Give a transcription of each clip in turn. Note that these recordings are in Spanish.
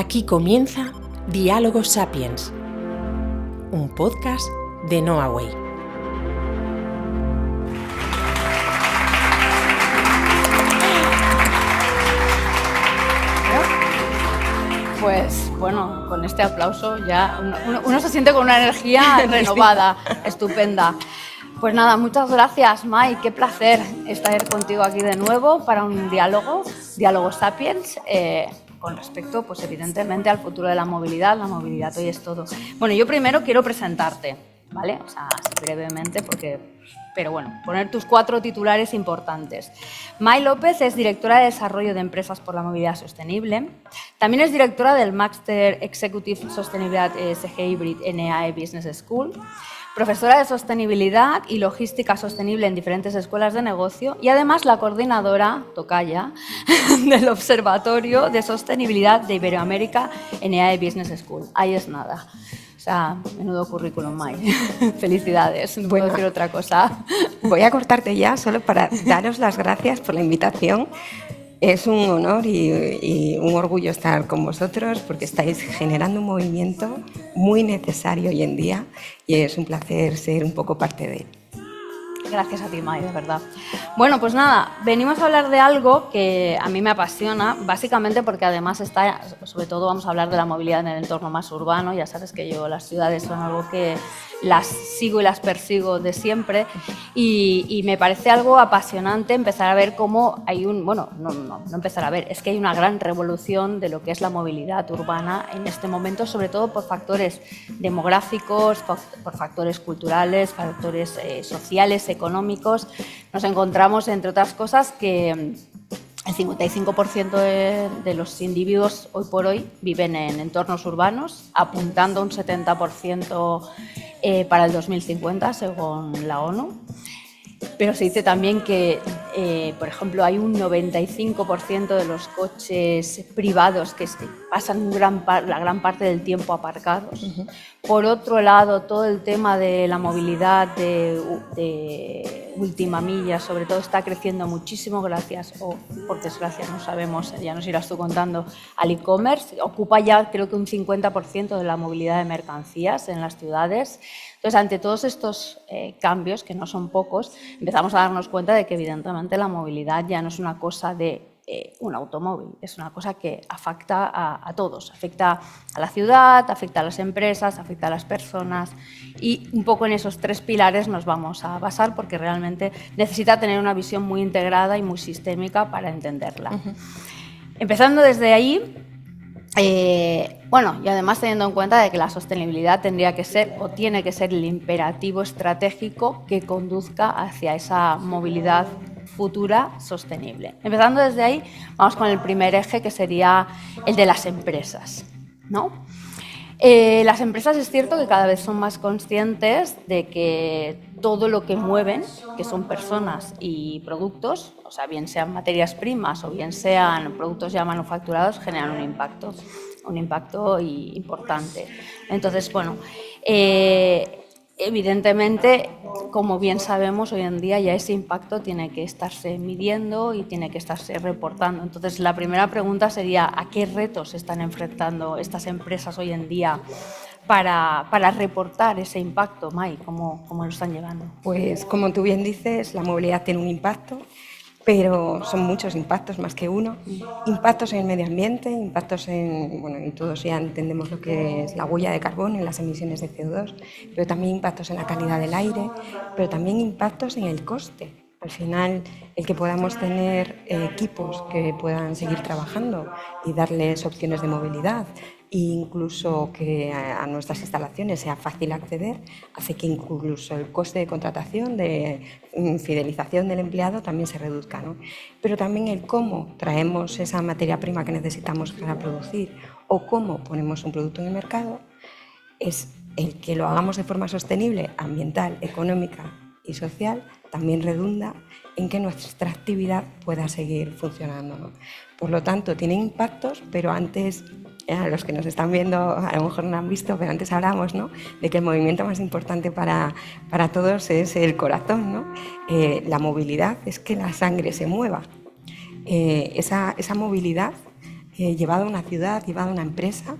Aquí comienza Diálogos Sapiens, un podcast de Knowaway. Pues bueno, con este aplauso ya uno se siente con una energía renovada, estupenda. Pues nada, muchas gracias, Mai, qué placer estar contigo aquí de nuevo para un Diálogos Sapiens, con respecto, pues evidentemente, al futuro de la movilidad hoy es todo. Bueno, yo primero quiero presentarte, ¿vale? O sea, brevemente, pero bueno, poner tus 4 titulares importantes. Mai López es directora de Desarrollo de Empresas por la Movilidad Sostenible. También es directora del Master Executive Sostenibilidad ESG Hybrid NAE Business School. Profesora de Sostenibilidad y Logística Sostenible en diferentes escuelas de negocio y además la coordinadora, tocaya, del Observatorio de Sostenibilidad de Iberoamérica NAE Business School. Ahí es nada. O sea, menudo currículum, Mai. Felicidades, no puedo decir otra cosa. Voy a cortarte ya solo para daros las gracias por la invitación. Es un honor y un orgullo estar con vosotros porque estáis generando un movimiento muy necesario hoy en día y es un placer ser un poco parte de él. Gracias a ti, Mai, de verdad. Bueno, pues nada, venimos a hablar de algo que a mí me apasiona, básicamente porque además sobre todo vamos a hablar de la movilidad en el entorno más urbano. Ya sabes que yo las ciudades son algo que las sigo y las persigo de siempre y me parece algo apasionante empezar a ver cómo hay no empezar a ver, es que hay una gran revolución de lo que es la movilidad urbana en este momento, sobre todo por factores demográficos, por factores culturales, factores sociales, económicos. Nos encontramos, entre otras cosas, que el 55% de los individuos hoy por hoy viven en entornos urbanos, apuntando a un 70% para el 2050, según la ONU. Pero se dice también que, por ejemplo, hay un 95% de los coches privados que pasan la gran parte del tiempo aparcados. Uh-huh. Por otro lado, todo el tema de la movilidad de última milla, sobre todo, está creciendo muchísimo gracias, o por desgracia, no sabemos, ya nos irás tú contando, al e-commerce. Ocupa ya, creo que un 50% de la movilidad de mercancías en las ciudades. Entonces, ante todos estos cambios, que no son pocos, empezamos a darnos cuenta de que, evidentemente, la movilidad ya no es una cosa de un automóvil, es una cosa que afecta a todos, afecta a la ciudad, afecta a las empresas, afecta a las personas, y un poco en esos 3 pilares nos vamos a basar porque realmente necesita tener una visión muy integrada y muy sistémica para entenderla. Uh-huh. Empezando desde ahí, y además teniendo en cuenta de que la sostenibilidad tendría que ser o tiene que ser el imperativo estratégico que conduzca hacia esa movilidad futura sostenible. Empezando desde ahí, vamos con el primer eje, que sería el de las empresas, ¿no? Las empresas es cierto que cada vez son más conscientes de que todo lo que mueven, que son personas y productos, o sea, bien sean materias primas o bien sean productos ya manufacturados, generan un impacto importante. Entonces, evidentemente, como bien sabemos, hoy en día ya ese impacto tiene que estarse midiendo y tiene que estarse reportando. Entonces, la primera pregunta sería: ¿a qué retos se están enfrentando estas empresas hoy en día para reportar ese impacto? Mai, ¿cómo lo están llevando? Pues, como tú bien dices, la movilidad tiene un impacto, pero son muchos impactos, más que uno. Impactos en el medio ambiente, impactos y todos ya entendemos lo que es la huella de carbono en las emisiones de CO2, pero también impactos en la calidad del aire, pero también impactos en el coste. Al final, el que podamos tener equipos que puedan seguir trabajando y darles opciones de movilidad, e incluso que a nuestras instalaciones sea fácil acceder, hace que incluso el coste de contratación, de fidelización del empleado también se reduzca, ¿no? Pero también el cómo traemos esa materia prima que necesitamos para producir o cómo ponemos un producto en el mercado, es el que lo hagamos de forma sostenible, ambiental, económica y social, también redunda en que nuestra actividad pueda seguir funcionando, ¿no? Por lo tanto, tienen impactos, pero antes, a los que nos están viendo a lo mejor no han visto, pero antes hablamos, ¿no?, de que el movimiento más importante para todos es el corazón, ¿no? La movilidad es que la sangre se mueva. Esa movilidad llevado a una ciudad, llevado a una empresa,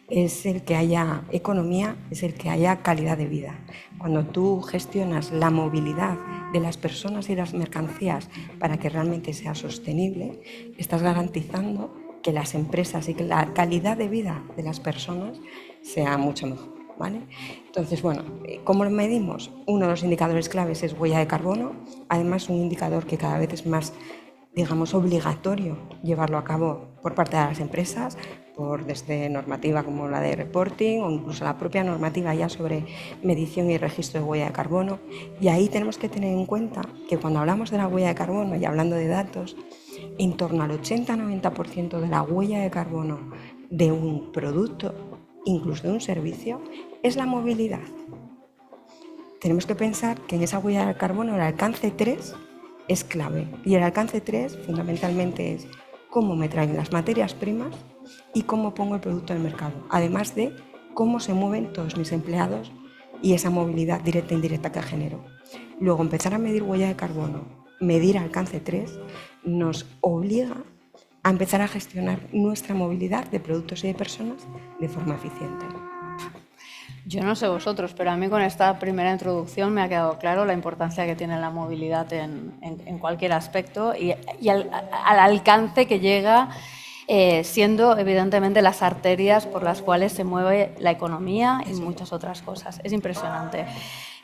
es el que haya economía, es el que haya calidad de vida. Cuando tú gestionas la movilidad de las personas y las mercancías para que realmente sea sostenible, estás garantizando que las empresas y que la calidad de vida de las personas sea mucho mejor, ¿vale? Entonces, bueno, ¿cómo lo medimos? Uno de los indicadores claves es huella de carbono, además un indicador que cada vez es más, digamos, obligatorio llevarlo a cabo por parte de las empresas, desde normativa como la de reporting o incluso la propia normativa ya sobre medición y registro de huella de carbono. Y ahí tenemos que tener en cuenta que cuando hablamos de la huella de carbono y hablando de datos, en torno al 80-90% de la huella de carbono de un producto, incluso de un servicio, es la movilidad. Tenemos que pensar que en esa huella de carbono el alcance 3 es clave. Y el alcance 3 fundamentalmente es cómo me traen las materias primas y cómo pongo el producto en el mercado, además de cómo se mueven todos mis empleados y esa movilidad directa e indirecta que genero. Luego, empezar a medir huella de carbono, medir alcance 3, nos obliga a empezar a gestionar nuestra movilidad de productos y de personas de forma eficiente. Yo no sé vosotros, pero a mí con esta primera introducción me ha quedado claro la importancia que tiene la movilidad en cualquier aspecto y al alcance que llega, siendo evidentemente las arterias por las cuales se mueve la economía y muchas otras cosas. Es impresionante.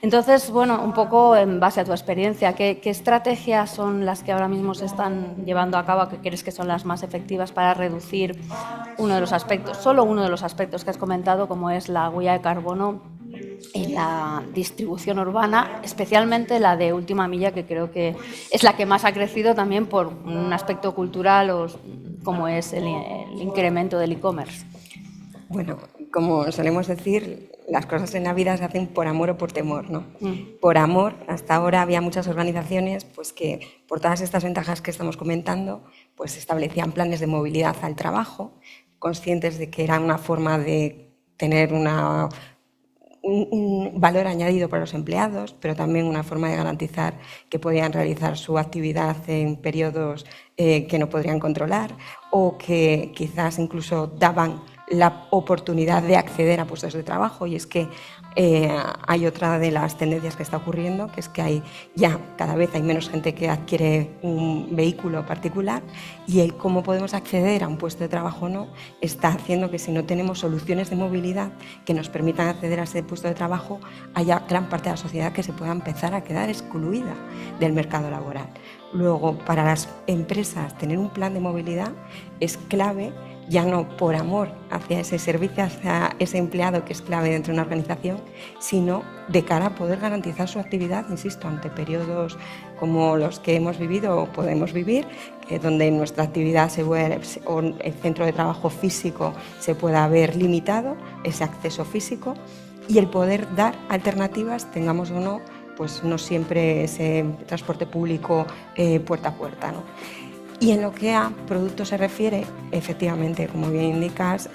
Entonces, bueno, un poco en base a tu experiencia, ¿qué estrategias son las que ahora mismo se están llevando a cabo, que crees que son las más efectivas para reducir uno de los aspectos, solo uno de los aspectos que has comentado, como es la huella de carbono en la distribución urbana, especialmente la de última milla, que creo que es la que más ha crecido también por un aspecto cultural, como es el incremento del e-commerce? Bueno, como solemos decir, las cosas en la vida se hacen por amor o por temor, ¿no? Por amor, hasta ahora había muchas organizaciones pues, que, por todas estas ventajas que estamos comentando, pues establecían planes de movilidad al trabajo, conscientes de que era una forma de tener un valor añadido para los empleados, pero también una forma de garantizar que podían realizar su actividad en periodos que no podrían controlar o que quizás incluso daban la oportunidad de acceder a puestos de trabajo. Y es que hay otra de las tendencias que está ocurriendo, que es que cada vez hay menos gente que adquiere un vehículo particular, y el cómo podemos acceder a un puesto de trabajo o no está haciendo que, si no tenemos soluciones de movilidad que nos permitan acceder a ese puesto de trabajo, haya gran parte de la sociedad que se pueda empezar a quedar excluida del mercado laboral. Luego, para las empresas, tener un plan de movilidad es clave, ya no por amor hacia ese servicio, hacia ese empleado que es clave dentro de una organización, sino de cara a poder garantizar su actividad, insisto, ante periodos como los que hemos vivido o podemos vivir, donde nuestra actividad o el centro de trabajo físico se pueda ver limitado, ese acceso físico, y el poder dar alternativas, tengamos o no, pues no siempre ese transporte público puerta a puerta, ¿no? Y en lo que a productos se refiere, efectivamente, como bien indicas,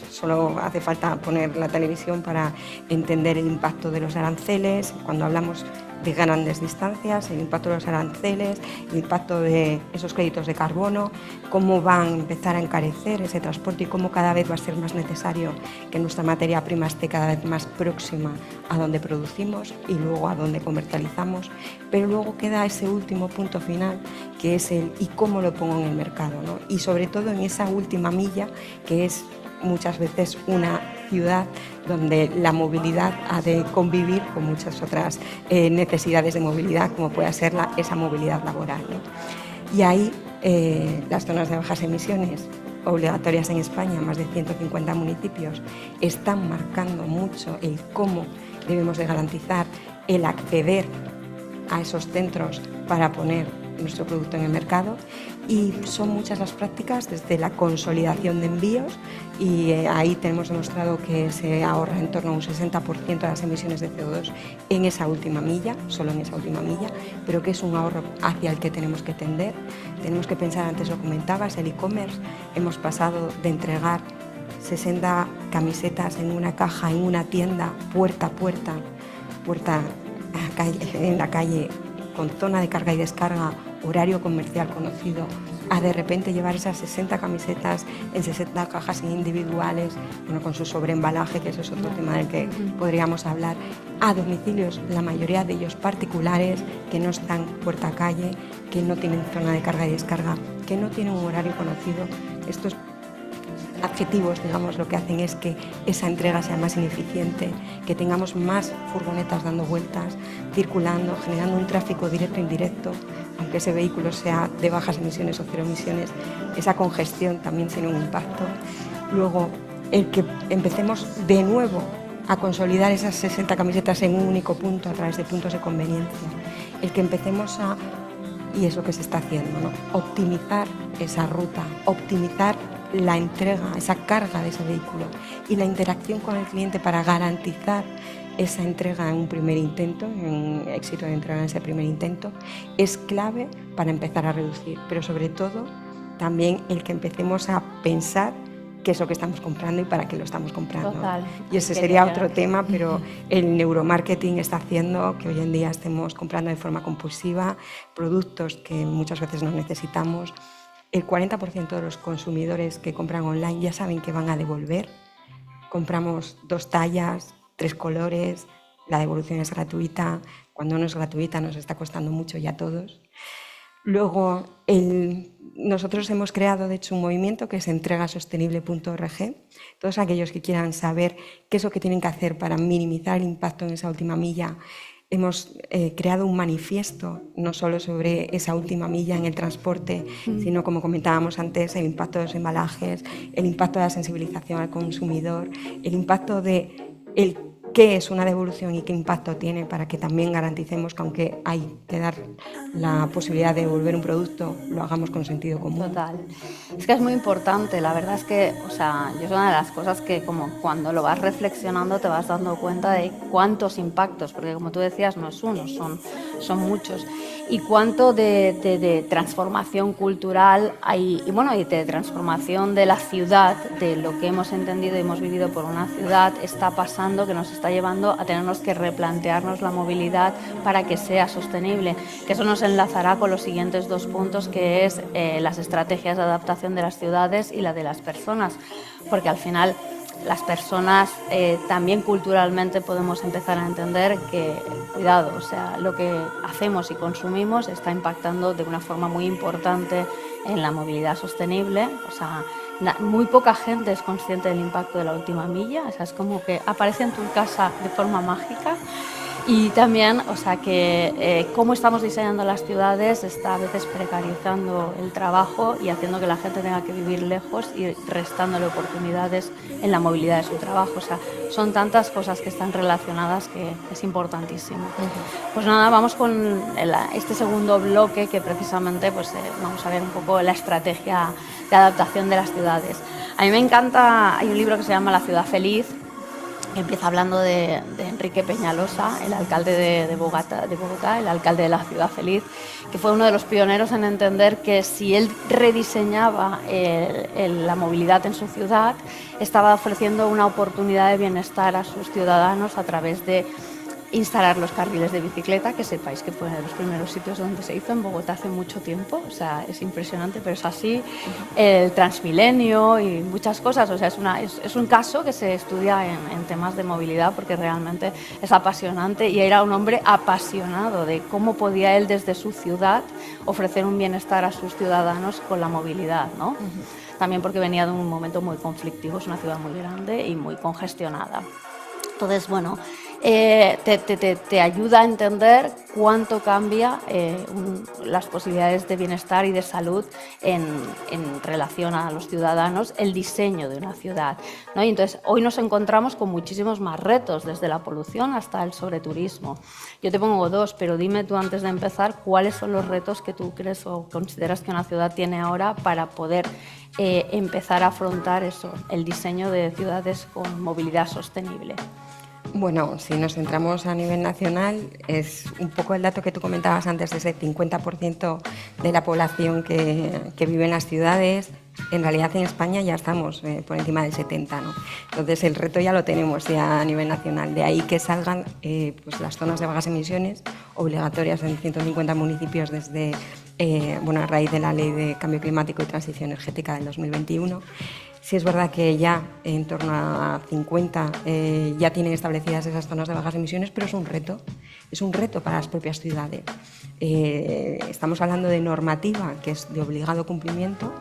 solo hace falta poner la televisión para entender el impacto de los aranceles. Cuando hablamos de grandes distancias, el impacto de los aranceles, el impacto de esos créditos de carbono, cómo van a empezar a encarecer ese transporte y cómo cada vez va a ser más necesario que nuestra materia prima esté cada vez más próxima a donde producimos y luego a donde comercializamos. Pero luego queda ese último punto final, que es el ¿y cómo lo pongo en el mercado?, ¿no? Y sobre todo en esa última milla, que es muchas veces una ciudad donde la movilidad ha de convivir con muchas otras necesidades de movilidad, como puede ser esa movilidad laboral, ¿no? Y ahí las zonas de bajas emisiones obligatorias en España, más de 150 municipios, están marcando mucho el cómo debemos de garantizar el acceder a esos centros para poner nuestro producto en el mercado. Y son muchas las prácticas, desde la consolidación de envíos, y ahí tenemos demostrado que se ahorra en torno a un 60% de las emisiones de CO2 en esa última milla, solo en esa última milla, pero que es un ahorro hacia el que tenemos que tender. Tenemos que pensar, antes lo comentabas, el e-commerce. Hemos pasado de entregar 60 camisetas en una caja, en una tienda, puerta a puerta, en la calle, con zona de carga y descarga, horario comercial conocido, a de repente llevar esas 60 camisetas en 60 cajas individuales, bueno, con su sobreembalaje, que eso es otro tema del que podríamos hablar, a domicilios, la mayoría de ellos particulares, que no están puerta a calle, que no tienen zona de carga y descarga, que no tienen un horario conocido. Estos adjetivos, digamos, lo que hacen es que esa entrega sea más ineficiente, que tengamos más furgonetas dando vueltas, circulando, generando un tráfico directo e indirecto, aunque ese vehículo sea de bajas emisiones o cero emisiones, esa congestión también tiene un impacto. Luego, el que empecemos de nuevo a consolidar esas 60 camisetas en un único punto a través de puntos de conveniencia, el que empecemos a, y es lo que se está haciendo, ¿no?, optimizar esa ruta, optimizar la entrega, esa carga de ese vehículo y la interacción con el cliente para garantizar esa entrega en un primer intento, en éxito de entrega en ese primer intento, es clave para empezar a reducir, pero sobre todo también el que empecemos a pensar qué es lo que estamos comprando y para qué lo estamos comprando. Total. Y ese sería otro tema, pero el neuromarketing está haciendo que hoy en día estemos comprando de forma compulsiva productos que muchas veces no necesitamos. El 40% de los consumidores que compran online ya saben que van a devolver. Compramos 2 tallas, 3 colores, la devolución es gratuita. Cuando no es gratuita nos está costando mucho ya a todos. Luego, nosotros hemos creado, de hecho, un movimiento que es entregasostenible.org. Todos aquellos que quieran saber qué es lo que tienen que hacer para minimizar el impacto en esa última milla, hemos creado un manifiesto, no solo sobre esa última milla en el transporte, sino, como comentábamos antes, el impacto de los embalajes, el impacto de la sensibilización al consumidor, el impacto de qué es una devolución y qué impacto tiene, para que también garanticemos que, aunque hay que dar la posibilidad de devolver un producto, lo hagamos con sentido común. Total. Es que es muy importante, la verdad es que, o sea, yo es una de las cosas que, como cuando lo vas reflexionando te vas dando cuenta de cuántos impactos, porque como tú decías, no es uno, son muchos, y cuánto de transformación cultural hay, y bueno, y de transformación de la ciudad, de lo que hemos entendido y hemos vivido por una ciudad, está pasando, que nos está llevando a tenernos que replantearnos la movilidad para que sea sostenible, que eso nos enlazará con los siguientes 2 puntos, que es las estrategias de adaptación de las ciudades y la de las personas, porque al final las personas también culturalmente podemos empezar a entender que, cuidado, o sea, lo que hacemos y consumimos está impactando de una forma muy importante en la movilidad sostenible. O sea, muy poca gente es consciente del impacto de la última milla, o sea, es como que aparece en tu casa de forma mágica. Y también, o sea, que cómo estamos diseñando las ciudades está a veces precarizando el trabajo y haciendo que la gente tenga que vivir lejos y restándole oportunidades en la movilidad de su trabajo. O sea, son tantas cosas que están relacionadas que es importantísimo. Pues nada, vamos con este segundo bloque, que precisamente pues, vamos a ver un poco la estrategia de adaptación de las ciudades. A mí me encanta, hay un libro que se llama La ciudad feliz, que empieza hablando de Enrique Peñalosa, el alcalde de Bogotá, el alcalde de la ciudad feliz, que fue uno de los pioneros en entender que si él rediseñaba la movilidad en su ciudad, estaba ofreciendo una oportunidad de bienestar a sus ciudadanos a través de instalar los carriles de bicicleta, que sepáis que fue uno de los primeros sitios donde se hizo en Bogotá hace mucho tiempo, o sea, es impresionante, pero es así, el Transmilenio y muchas cosas, o sea, es un caso que se estudia en temas de movilidad, porque realmente es apasionante, y era un hombre apasionado de cómo podía él desde su ciudad ofrecer un bienestar a sus ciudadanos con la movilidad, ¿no? También porque venía de un momento muy conflictivo, es una ciudad muy grande y muy congestionada. Entonces, bueno, te ayuda a entender cuánto cambia las posibilidades de bienestar y de salud en relación a los ciudadanos, el diseño de una ciudad, ¿no? Y entonces hoy nos encontramos con muchísimos más retos, desde la polución hasta el sobreturismo. Yo te pongo 2, pero dime tú, antes de empezar, cuáles son los retos que tú crees o consideras que una ciudad tiene ahora para poder empezar a afrontar eso, el diseño de ciudades con movilidad sostenible. Bueno, si nos centramos a nivel nacional, es un poco el dato que tú comentabas antes, de ese 50% de la población que vive en las ciudades. En realidad en España ya estamos por encima del 70%, ¿no? Entonces el reto ya lo tenemos ya a nivel nacional. De ahí que salgan pues las zonas de bajas emisiones obligatorias en 150 municipios desde a raíz de la Ley de Cambio Climático y Transición Energética del 2021. Sí es verdad que ya en torno a 50 ya tienen establecidas esas zonas de bajas emisiones, pero es un reto para las propias ciudades. Estamos hablando de normativa que es de obligado cumplimiento.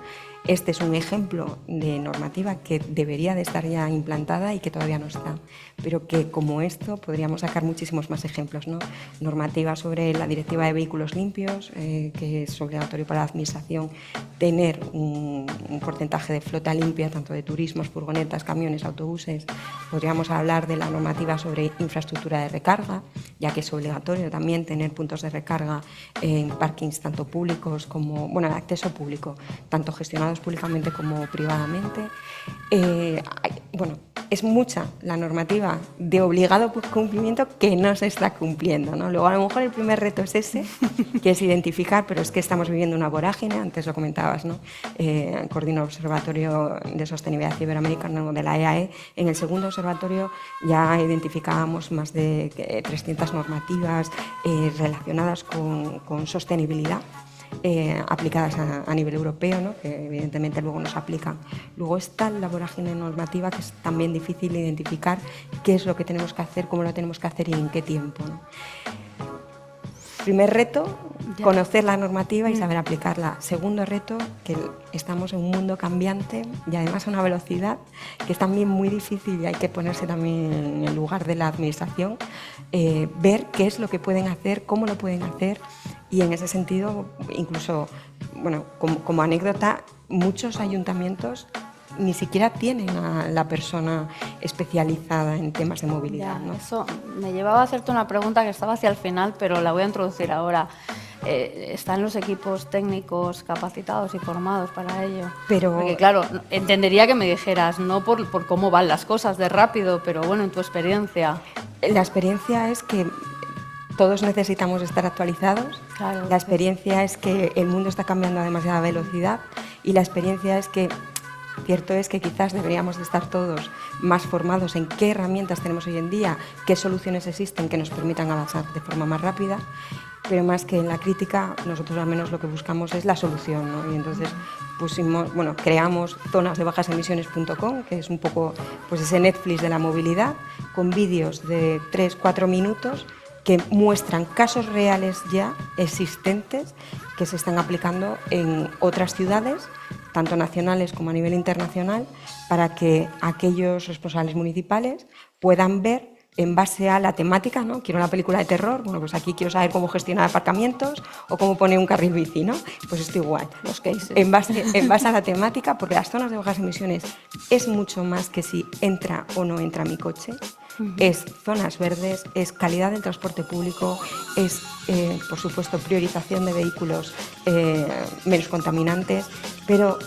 Este es un ejemplo de normativa que debería de estar ya implantada y que todavía no está, pero que como esto podríamos sacar muchísimos más ejemplos, ¿no? Normativa sobre la Directiva de Vehículos Limpios, que es obligatorio para la Administración tener un porcentaje de flota limpia, tanto de turismos, furgonetas, camiones, autobuses. Podríamos hablar de la normativa sobre infraestructura de recarga, ya que es obligatorio también tener puntos de recarga en parkings tanto públicos como, de acceso público, tanto gestionados públicamente como privadamente. Es mucha la normativa de obligado cumplimiento que no se está cumpliendo, ¿no? Luego, a lo mejor el primer reto es ese, que es identificar, pero es que estamos viviendo una vorágine, antes lo comentabas, ¿no? Coordino el Observatorio de Sostenibilidad Iberoamericano de la EAE. En el segundo observatorio ya identificábamos más de 300 normativas relacionadas con sostenibilidad, aplicadas a nivel europeo, ¿no? Que evidentemente luego nos aplican. Luego está la vorágine normativa, que es también difícil identificar qué es lo que tenemos que hacer, cómo lo tenemos que hacer y en qué tiempo, ¿no? Primer reto, conocer la normativa y saber aplicarla. Segundo reto, que estamos en un mundo cambiante y además a una velocidad que es también muy difícil y hay que ponerse también en el lugar de la administración, ver qué es lo que pueden hacer, cómo lo pueden hacer. Y en ese sentido, incluso, como anécdota, muchos ayuntamientos ni siquiera tienen a la persona especializada en temas de movilidad, ¿no? Eso me llevaba a hacerte una pregunta que estaba hacia el final, pero la voy a introducir ahora. ¿Están los equipos técnicos capacitados y formados para ello? Porque claro, entendería que me dijeras, no por cómo van las cosas de rápido, pero bueno, en tu experiencia. La experiencia es que todos necesitamos estar actualizados. Claro. La experiencia es que el mundo está cambiando a demasiada velocidad y la experiencia es que cierto es que quizás deberíamos de estar todos más formados en qué herramientas tenemos hoy en día, qué soluciones existen que nos permitan avanzar de forma más rápida, pero más que en la crítica, nosotros al menos lo que buscamos es la solución, ¿no? Y entonces creamos zonasdebajasemisiones.com, que es un poco ese Netflix de la movilidad, con vídeos de 3-4 minutos que muestran casos reales ya existentes que se están aplicando en otras ciudades, tanto nacionales como a nivel internacional, para que aquellos responsables municipales puedan ver en base a la temática, ¿no? Quiero una película de terror, pues aquí quiero saber cómo gestionar aparcamientos o cómo poner un carril bici, ¿no? Pues esto igual. Los cases. En base a la temática, porque las zonas de bajas emisiones es mucho más que si entra o no entra mi coche. Es zonas verdes, es calidad del transporte público, es, por supuesto, priorización de vehículos menos contaminantes, pero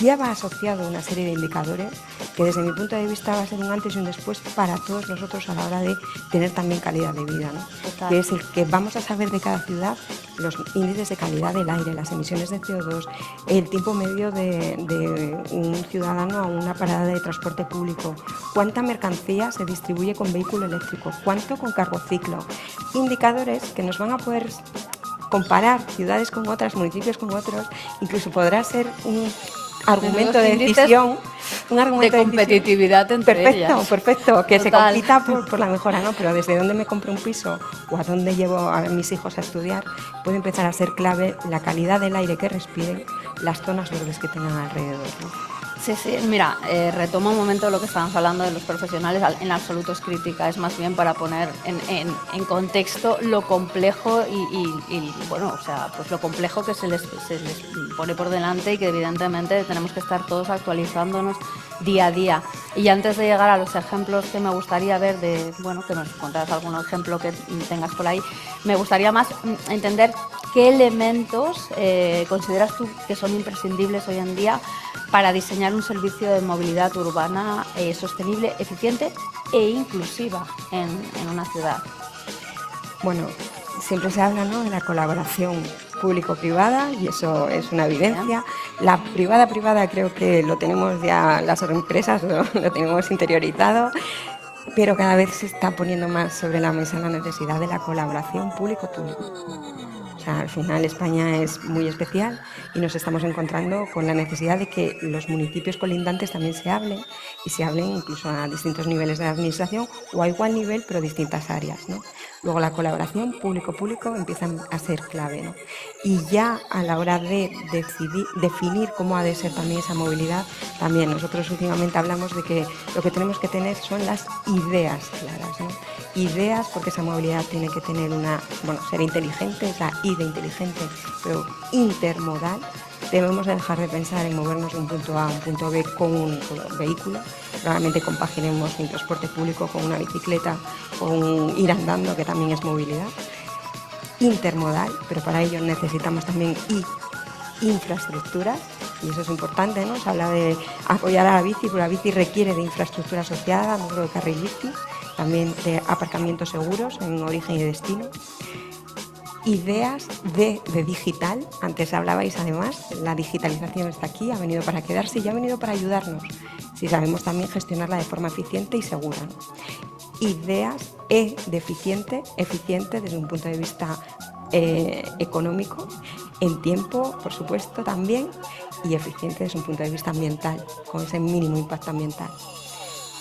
lleva asociado una serie de indicadores que desde mi punto de vista va a ser un antes y un después para todos nosotros a la hora de tener también calidad de vida, ¿no? Que es el que vamos a saber de cada ciudad los índices de calidad del aire, las emisiones de CO2, el tiempo medio de un ciudadano a una parada de transporte público, cuánta mercancía se distribuye con vehículo eléctrico, cuánto con cargociclo, indicadores que nos van a poder comparar ciudades con otras, municipios con otros, incluso podrá ser un argumento de decisión, un argumento de competitividad entre ellas. Perfecto, que total. Se compita por la mejora, ¿no? Pero desde dónde me compro un piso o a dónde llevo a mis hijos a estudiar puede empezar a ser clave la calidad del aire que respiren, las zonas verdes que tengan alrededor, ¿no? Sí, mira, retomo un momento lo que estábamos hablando de los profesionales, en absoluto es crítica, es más bien para poner en contexto lo complejo y lo complejo que se les pone por delante y que evidentemente tenemos que estar todos actualizándonos día a día. Y antes de llegar a los ejemplos que me gustaría ver que nos contaras algún ejemplo que tengas por ahí, me gustaría más entender qué elementos consideras tú que son imprescindibles hoy en día para diseñar un servicio de movilidad urbana sostenible, eficiente e inclusiva en una ciudad. Bueno, siempre se habla, ¿no?, de la colaboración público-privada y eso es una evidencia. La privada creo que lo tenemos ya, las empresas lo tenemos interiorizado, pero cada vez se está poniendo más sobre la mesa la necesidad de la colaboración público-público. O sea, al final España es muy especial y nos estamos encontrando con la necesidad de que los municipios colindantes también se hablen y se hablen incluso a distintos niveles de la administración o a igual nivel pero distintas áreas, ¿no? Luego la colaboración público-público empieza a ser clave, ¿no? Y ya a la hora de definir cómo ha de ser también esa movilidad, también nosotros últimamente hablamos de que lo que tenemos que tener son las ideas claras, ¿no? Ideas, porque esa movilidad tiene que tener ser inteligente, es la I de inteligente, pero intermodal. Debemos dejar de pensar en movernos de un punto A a un punto B con un vehículo. Probablemente compaginemos un transporte público con una bicicleta, con ir andando, que también es movilidad. Intermodal, pero para ello necesitamos también infraestructuras, y eso es importante, ¿no? Se habla de apoyar a la bici, pero la bici requiere de infraestructura asociada, no solo de carril bici, también de aparcamientos seguros en origen y destino. Ideas de digital, antes hablabais además, la digitalización está aquí, ha venido para quedarse y ha venido para ayudarnos, si sabemos también gestionarla de forma eficiente y segura, ¿no? Ideas de eficiente desde un punto de vista económico, en tiempo, por supuesto, también, y eficiente desde un punto de vista ambiental, con ese mínimo impacto ambiental.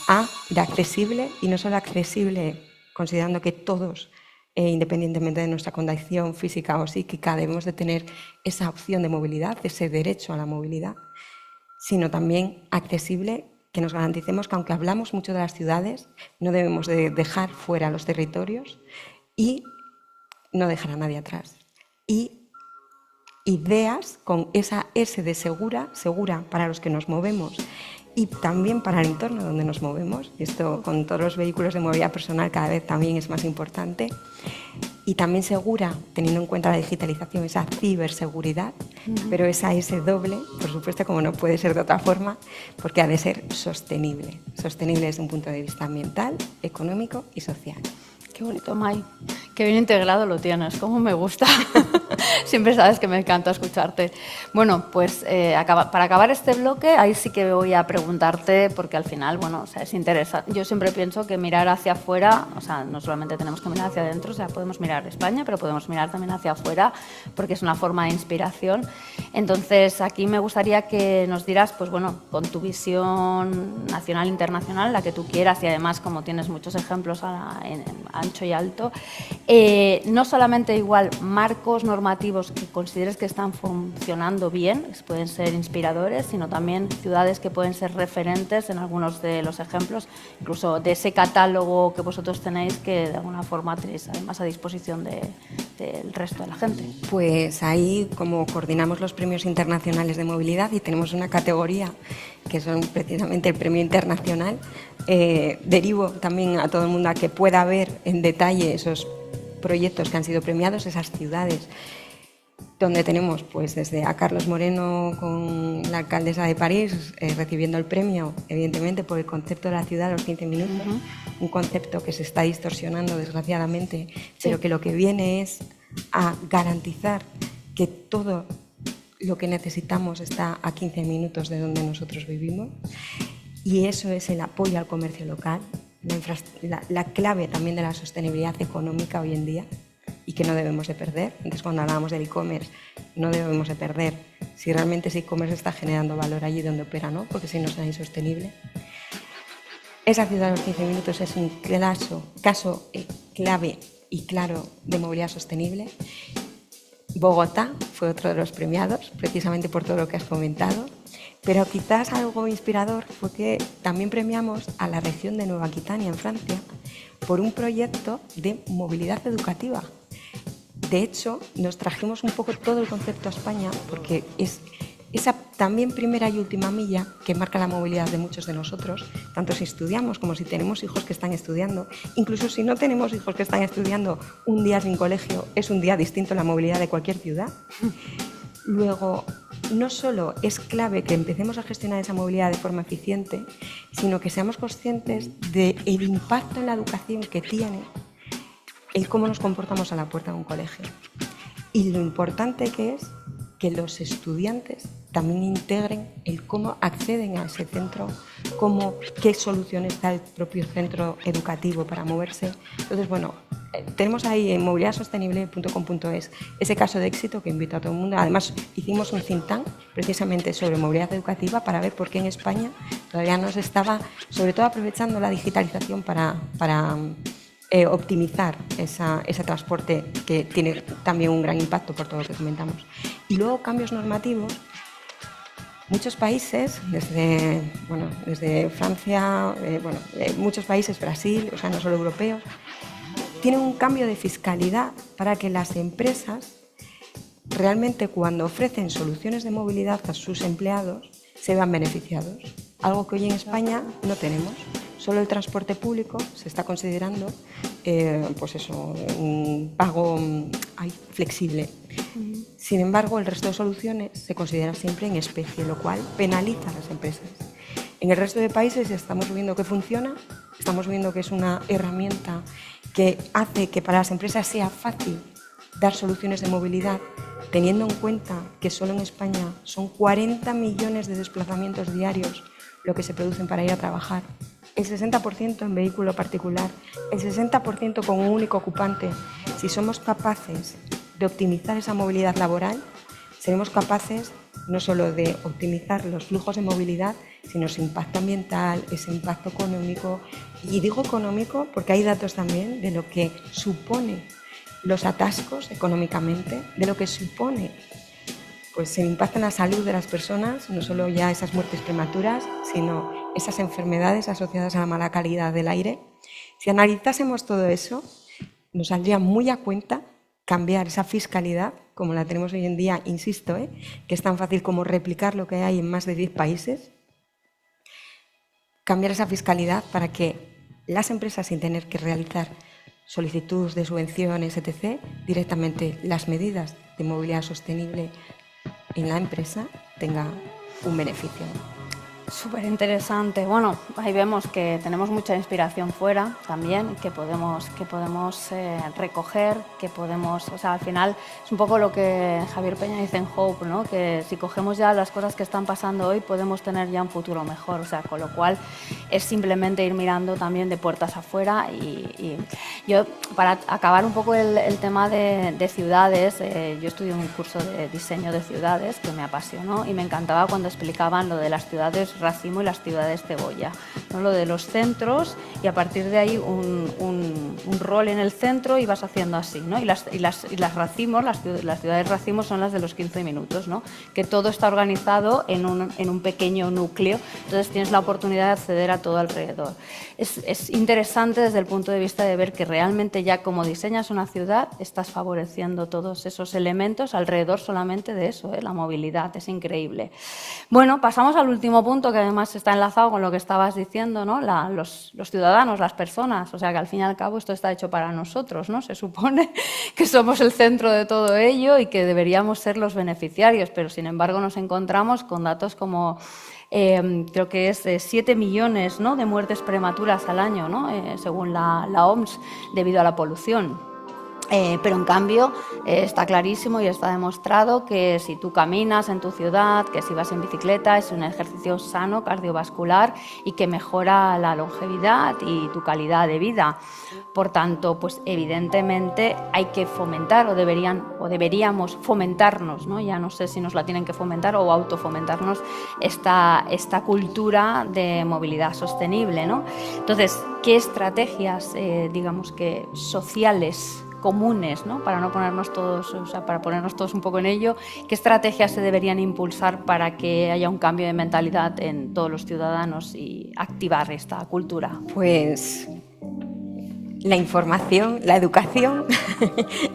A, de accesible, y no solo accesible, considerando que todos, independientemente de nuestra condición física o psíquica, debemos de tener esa opción de movilidad, ese derecho a la movilidad, sino también accesible, que nos garanticemos que aunque hablamos mucho de las ciudades, no debemos de dejar fuera los territorios y no dejar a nadie atrás. Y ideas con esa S de segura para los que nos movemos y también para el entorno donde nos movemos. Esto con todos los vehículos de movilidad personal cada vez también es más importante. Y también segura, teniendo en cuenta la digitalización, esa ciberseguridad, pero esa S doble, por supuesto, como no puede ser de otra forma, porque ha de ser sostenible. Sostenible desde un punto de vista ambiental, económico y social. Qué bonito, Mai. Qué bien integrado lo tienes, cómo me gusta. Siempre sabes que me encanta escucharte. Bueno, pues para acabar este bloque, ahí sí que voy a preguntarte, porque al final, bueno, o sea, es interesante. Yo siempre pienso que mirar hacia afuera, o sea, no solamente tenemos que mirar hacia adentro, o sea, podemos mirar España, pero podemos mirar también hacia afuera, porque es una forma de inspiración. Entonces, aquí me gustaría que nos dieras, pues bueno, con tu visión nacional, internacional, la que tú quieras, y además, como tienes muchos ejemplos en ancho y alto, no solamente igual marcos normativos que consideres que están funcionando bien, que pueden ser inspiradores, sino también ciudades que pueden ser referentes en algunos de los ejemplos, incluso de ese catálogo que vosotros tenéis, que de alguna forma tenéis además a disposición del resto de la gente. Pues ahí, como coordinamos los premios internacionales de movilidad y tenemos una categoría que son precisamente el premio internacional, derivo también a todo el mundo a que pueda ver en detalle esos proyectos que han sido premiados, esas ciudades donde tenemos pues desde a Carlos Moreno con la alcaldesa de París recibiendo el premio, evidentemente por el concepto de la ciudad a los 15 minutos, un concepto que se está distorsionando desgraciadamente, pero que lo que viene es a garantizar que todo lo que necesitamos está a 15 minutos de donde nosotros vivimos, y eso es el apoyo al comercio local, la clave también de la sostenibilidad económica hoy en día, y que no debemos de perder. Entonces, cuando hablábamos del e-commerce, no debemos de perder si realmente ese e-commerce está generando valor allí donde opera, ¿no? Porque si no será insostenible. Esa ciudad de los 15 minutos es un caso clave y claro de movilidad sostenible. Bogotá fue otro de los premiados, precisamente por todo lo que has comentado. Pero quizás algo inspirador fue que también premiamos a la región de Nueva Aquitania, en Francia, por un proyecto de movilidad educativa. De hecho, nos trajimos un poco todo el concepto a España, porque es esa también primera y última milla que marca la movilidad de muchos de nosotros, tanto si estudiamos como si tenemos hijos que están estudiando. Incluso si no tenemos hijos que están estudiando, un día sin colegio es un día distinto en la movilidad de cualquier ciudad. Luego, no solo es clave que empecemos a gestionar esa movilidad de forma eficiente, sino que seamos conscientes del impacto en la educación que tiene el cómo nos comportamos a la puerta de un colegio. Y lo importante que es que los estudiantes también integren el cómo acceden a ese centro, qué soluciones da el propio centro educativo para moverse. Entonces, bueno, tenemos ahí en mobilidadsostenible.com.es ese caso de éxito que invito a todo el mundo. Además, hicimos un think tank precisamente sobre movilidad educativa para ver por qué en España todavía no se estaba, sobre todo aprovechando la digitalización para optimizar ese transporte que tiene también un gran impacto por todo lo que comentamos. Y luego cambios normativos. Muchos países, desde Francia, muchos países, Brasil, o sea, no solo europeos, tienen un cambio de fiscalidad para que las empresas realmente cuando ofrecen soluciones de movilidad a sus empleados se vean beneficiados. Algo que hoy en España no tenemos. Solo el transporte público se está considerando un pago flexible. Sin embargo, el resto de soluciones se considera siempre en especie, lo cual penaliza a las empresas. En el resto de países estamos viendo que funciona, estamos viendo que es una herramienta que hace que para las empresas sea fácil dar soluciones de movilidad, teniendo en cuenta que solo en España son 40 millones de desplazamientos diarios lo que se producen para ir a trabajar. El 60% en vehículo particular, el 60% con un único ocupante. Si somos capaces de optimizar esa movilidad laboral, seremos capaces no solo de optimizar los flujos de movilidad, sino ese impacto ambiental, ese impacto económico. Y digo económico porque hay datos también de lo que supone los atascos económicamente, de lo que supone pues el impacto en la salud de las personas, no solo ya esas muertes prematuras, sino esas enfermedades asociadas a la mala calidad del aire. Si analizásemos todo eso, nos saldría muy a cuenta cambiar esa fiscalidad, como la tenemos hoy en día, insisto, que es tan fácil como replicar lo que hay en más de 10 países, cambiar esa fiscalidad para que las empresas, sin tener que realizar solicitud de subvenciones, etc., directamente las medidas de movilidad sostenible en la empresa tenga un beneficio. Súper interesante. Bueno, ahí vemos que tenemos mucha inspiración fuera también, que podemos recoger, que podemos, o sea, al final es un poco lo que Javier Peña dice en Hope, ¿no? Que si cogemos ya las cosas que están pasando hoy, podemos tener ya un futuro mejor, o sea, con lo cual es simplemente ir mirando también de puertas afuera y yo, para acabar un poco el tema de ciudades, yo estudié un curso de diseño de ciudades que me apasionó y me encantaba cuando explicaban lo de las ciudades racimo y las ciudades cebolla, ¿no? Lo de los centros y a partir de ahí un rol en el centro y vas haciendo así, ¿no? Y las racimos, las ciudades racimos son las de los 15 minutos, ¿no? Que todo está organizado en un pequeño núcleo, entonces tienes la oportunidad de acceder a todo alrededor. Es interesante desde el punto de vista de ver que realmente ya como diseñas una ciudad estás favoreciendo todos esos elementos alrededor solamente de eso, la movilidad, es increíble. Bueno, pasamos al último punto que además está enlazado con lo que estabas diciendo, ¿no? Los ciudadanos, las personas, o sea que al fin y al cabo esto está hecho para nosotros, ¿no? Se supone que somos el centro de todo ello y que deberíamos ser los beneficiarios, pero sin embargo nos encontramos con datos como creo que es 7 millones, ¿no? De muertes prematuras al año, ¿no? Según la OMS, debido a la polución. Pero en cambio está clarísimo y está demostrado que si tú caminas en tu ciudad, que si vas en bicicleta, es un ejercicio sano, cardiovascular y que mejora la longevidad y tu calidad de vida. Por tanto, pues evidentemente hay que fomentar o deberíamos fomentarnos, ¿no? Ya no sé si nos la tienen que fomentar o autofomentarnos esta cultura de movilidad sostenible, ¿no? Entonces, ¿qué estrategias, digamos que sociales, comunes, ¿no? Para no ponernos todos, o sea, para ponernos todos un poco en ello, ¿qué estrategias se deberían impulsar para que haya un cambio de mentalidad en todos los ciudadanos y activar esta cultura? Pues la información, la educación,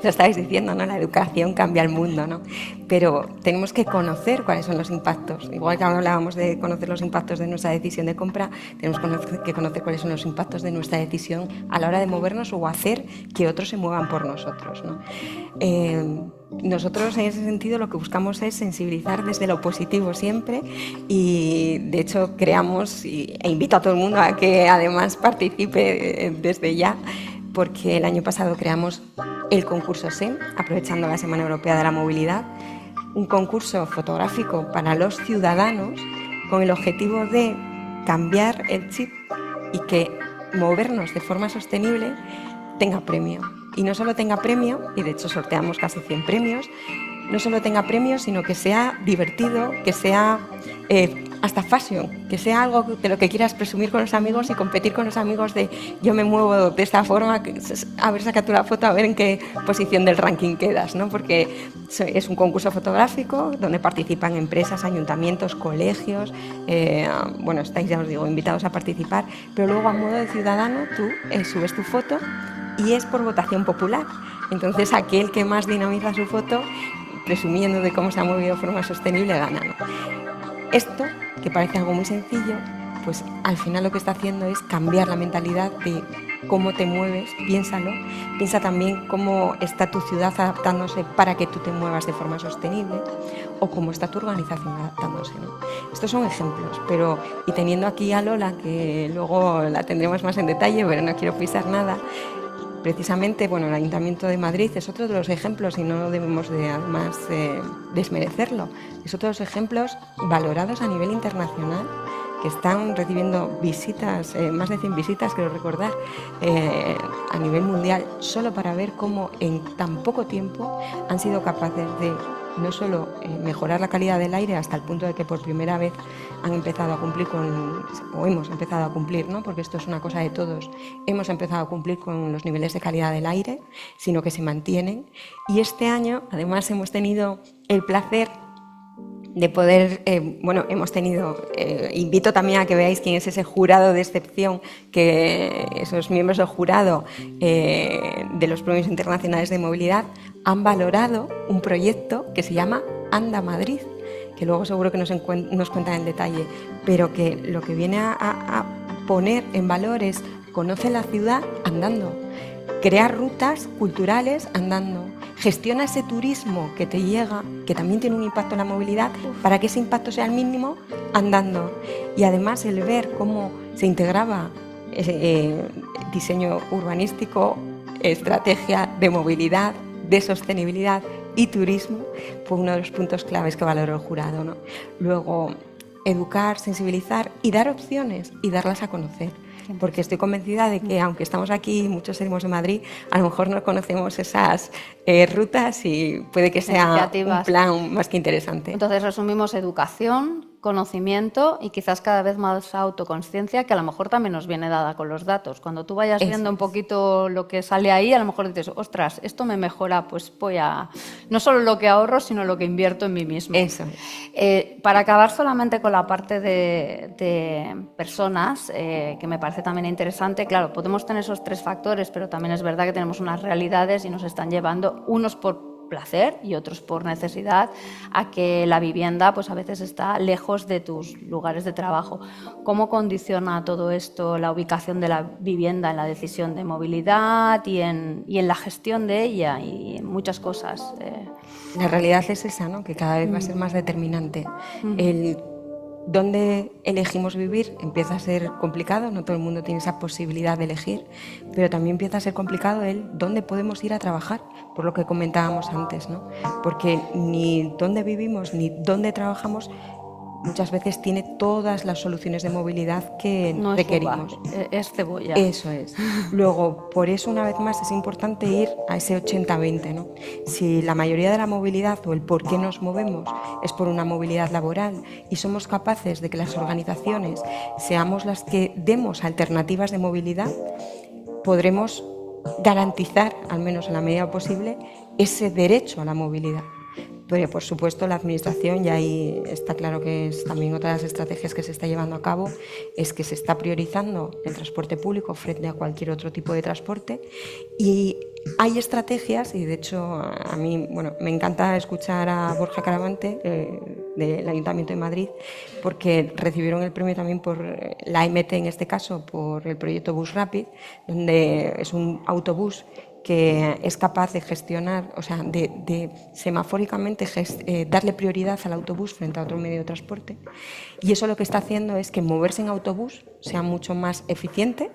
lo estáis diciendo, ¿no? La educación cambia el mundo, ¿no? Pero tenemos que conocer cuáles son los impactos. Igual que hablábamos de conocer los impactos de nuestra decisión de compra, tenemos que conocer cuáles son los impactos de nuestra decisión a la hora de movernos o hacer que otros se muevan por nosotros, ¿no? Nosotros en ese sentido lo que buscamos es sensibilizar desde lo positivo siempre y de hecho creamos, e invito a todo el mundo a que además participe desde ya, porque el año pasado creamos el concurso SEM, aprovechando la Semana Europea de la Movilidad, un concurso fotográfico para los ciudadanos con el objetivo de cambiar el chip y que movernos de forma sostenible tenga premio. y no solo tenga premio, y de hecho sorteamos casi 100 premios, no solo tenga premios, sino que sea divertido, que sea hasta fashion, que sea algo de lo que quieras presumir con los amigos y competir con los amigos de yo me muevo de esta forma, a ver, saca tú la foto, a ver en qué posición del ranking quedas, ¿no? Porque es un concurso fotográfico donde participan empresas, ayuntamientos, colegios, bueno, estáis, ya os digo, invitados a participar, pero luego a modo de ciudadano tú subes tu foto y es por votación popular. Entonces aquel que más dinamiza su foto, presumiendo de cómo se ha movido de forma sostenible, gana, ¿no? Esto, que parece algo muy sencillo, pues al final lo que está haciendo es cambiar la mentalidad de cómo te mueves, piénsalo, piensa también cómo está tu ciudad adaptándose para que tú te muevas de forma sostenible o cómo está tu organización adaptándose, ¿no? Estos son ejemplos, pero y teniendo aquí a Lola, que luego la tendremos más en detalle, pero no quiero pisar nada. Precisamente, bueno, el Ayuntamiento de Madrid es otro de los ejemplos y no debemos de, además desmerecerlo. Es otro de los ejemplos valorados a nivel internacional que están recibiendo visitas, más de 100 visitas, creo recordar, a nivel mundial, solo para ver cómo en tan poco tiempo han sido capaces de no solo mejorar la calidad del aire hasta el punto de que por primera vez han empezado a cumplir o hemos empezado a cumplir, ¿no? Porque esto es una cosa de todos, hemos empezado a cumplir con los niveles de calidad del aire, sino que se mantienen. Y este año, además, hemos tenido el placer de poder, bueno, hemos tenido, invito también a que veáis quién es ese jurado de excepción, que esos miembros del jurado de los Premios Internacionales de Movilidad han valorado un proyecto que se llama Anda Madrid, que luego seguro que nos cuentan en detalle, pero que lo que viene a poner en valor es conoce la ciudad andando, crear rutas culturales andando, gestiona ese turismo que te llega, que también tiene un impacto en la movilidad, para que ese impacto sea el mínimo andando. Y además el ver cómo se integraba diseño urbanístico, estrategia de movilidad, de sostenibilidad y turismo, fue uno de los puntos claves que valoró el jurado, ¿no? Luego, educar, sensibilizar y dar opciones y darlas a conocer. Porque estoy convencida de que, aunque estamos aquí, muchos salimos de Madrid, a lo mejor no conocemos esas rutas y puede que sea un plan más que interesante. Entonces resumimos educación, conocimiento y quizás cada vez más autoconsciencia, que a lo mejor también nos viene dada con los datos. Cuando tú vayas viendo un poquito lo que sale ahí, a lo mejor dices, ostras, esto me mejora, pues voy a... No solo lo que ahorro, sino lo que invierto en mí mismo. Eso. Para acabar solamente con la parte de personas, que me parece también interesante, claro, podemos tener esos tres factores, pero también es verdad que tenemos unas realidades y nos están llevando, unos por placer y otros por necesidad, a que la vivienda pues a veces está lejos de tus lugares de trabajo. ¿Cómo condiciona todo esto la ubicación de la vivienda en la decisión de movilidad y en la gestión de ella y en muchas cosas? La realidad es esa, ¿no? Que cada vez va a ser más determinante. El dónde elegimos vivir empieza a ser complicado, no todo el mundo tiene esa posibilidad de elegir, pero también empieza a ser complicado el dónde podemos ir a trabajar, por lo que comentábamos antes, ¿no? Porque ni dónde vivimos ni dónde trabajamos muchas veces tiene todas las soluciones de movilidad que no requerimos. Es cebolla. Eso es. Luego, por eso una vez más es importante ir a ese 80-20, ¿no? Si la mayoría de la movilidad o el por qué nos movemos es por una movilidad laboral y somos capaces de que las organizaciones seamos las que demos alternativas de movilidad, podremos garantizar, al menos en la medida posible, ese derecho a la movilidad. Pero, por supuesto, la Administración, y ahí está claro que es también otra de las estrategias que se está llevando a cabo, es que se está priorizando el transporte público frente a cualquier otro tipo de transporte. Y hay estrategias, y de hecho a mí me encanta escuchar a Borja Caravante del Ayuntamiento de Madrid, porque recibieron el premio también por la AMT, en este caso, por el proyecto Bus Rapid, donde es un autobús que es capaz de gestionar, o sea, de semafóricamente darle prioridad al autobús frente a otro medio de transporte. Y eso lo que está haciendo es que moverse en autobús sea mucho más eficiente,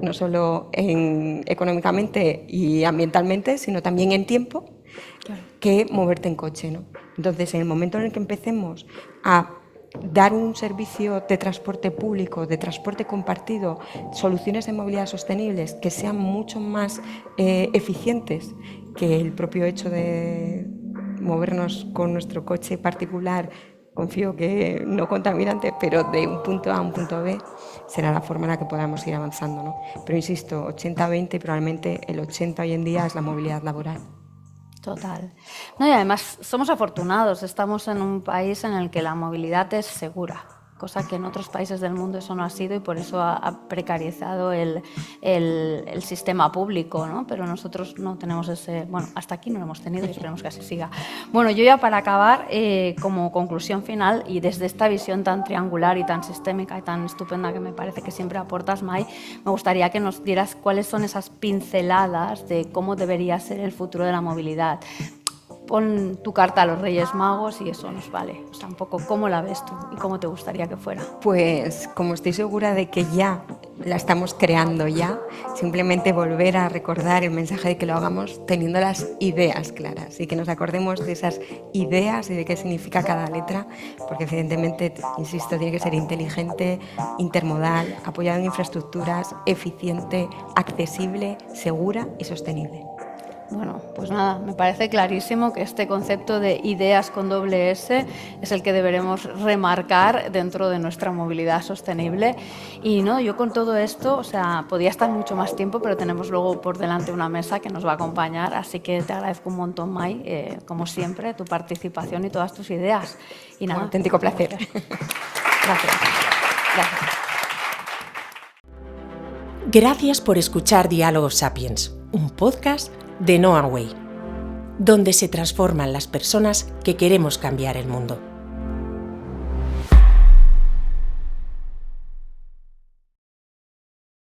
no solo económicamente y ambientalmente, sino también en tiempo, claro, que moverte en coche, ¿no? Entonces, en el momento en el que empecemos a dar un servicio de transporte público, de transporte compartido, soluciones de movilidad sostenibles que sean mucho más eficientes que el propio hecho de movernos con nuestro coche particular, confío que no contaminante, pero de un punto A a un punto B, será la forma en la que podamos ir avanzando, ¿no? Pero insisto, 80-20 y probablemente el 80 hoy en día es la movilidad laboral. Total. No, y además somos afortunados, estamos en un país en el que la movilidad es segura, cosa que en otros países del mundo eso no ha sido y por eso ha precarizado el sistema público, ¿no? Pero nosotros no tenemos ese... Bueno, hasta aquí no lo hemos tenido y esperemos que así siga. Bueno, yo ya para acabar, como conclusión final y desde esta visión tan triangular y tan sistémica y tan estupenda que me parece que siempre aportas, Mai, me gustaría que nos dieras cuáles son esas pinceladas de cómo debería ser el futuro de la movilidad. Pon tu carta a los Reyes Magos y eso nos vale. O sea, un poco cómo la ves tú y cómo te gustaría que fuera. Pues como estoy segura de que ya la estamos creando ya, simplemente volver a recordar el mensaje de que lo hagamos teniendo las ideas claras y que nos acordemos de esas ideas y de qué significa cada letra, porque evidentemente, insisto, tiene que ser inteligente, intermodal, apoyado en infraestructuras, eficiente, accesible, segura y sostenible. Bueno, pues nada, me parece clarísimo que este concepto de ideas con doble S es el que deberemos remarcar dentro de nuestra movilidad sostenible. Y no, yo con todo esto, o sea, podía estar mucho más tiempo, pero tenemos luego por delante una mesa que nos va a acompañar, así que te agradezco un montón, Mai, como siempre, tu participación y todas tus ideas. Y nada, un auténtico placer. Gracias. Gracias. Gracias por escuchar Diálogos Sapiens, un podcast de Noah Way, donde se transforman las personas que queremos cambiar el mundo.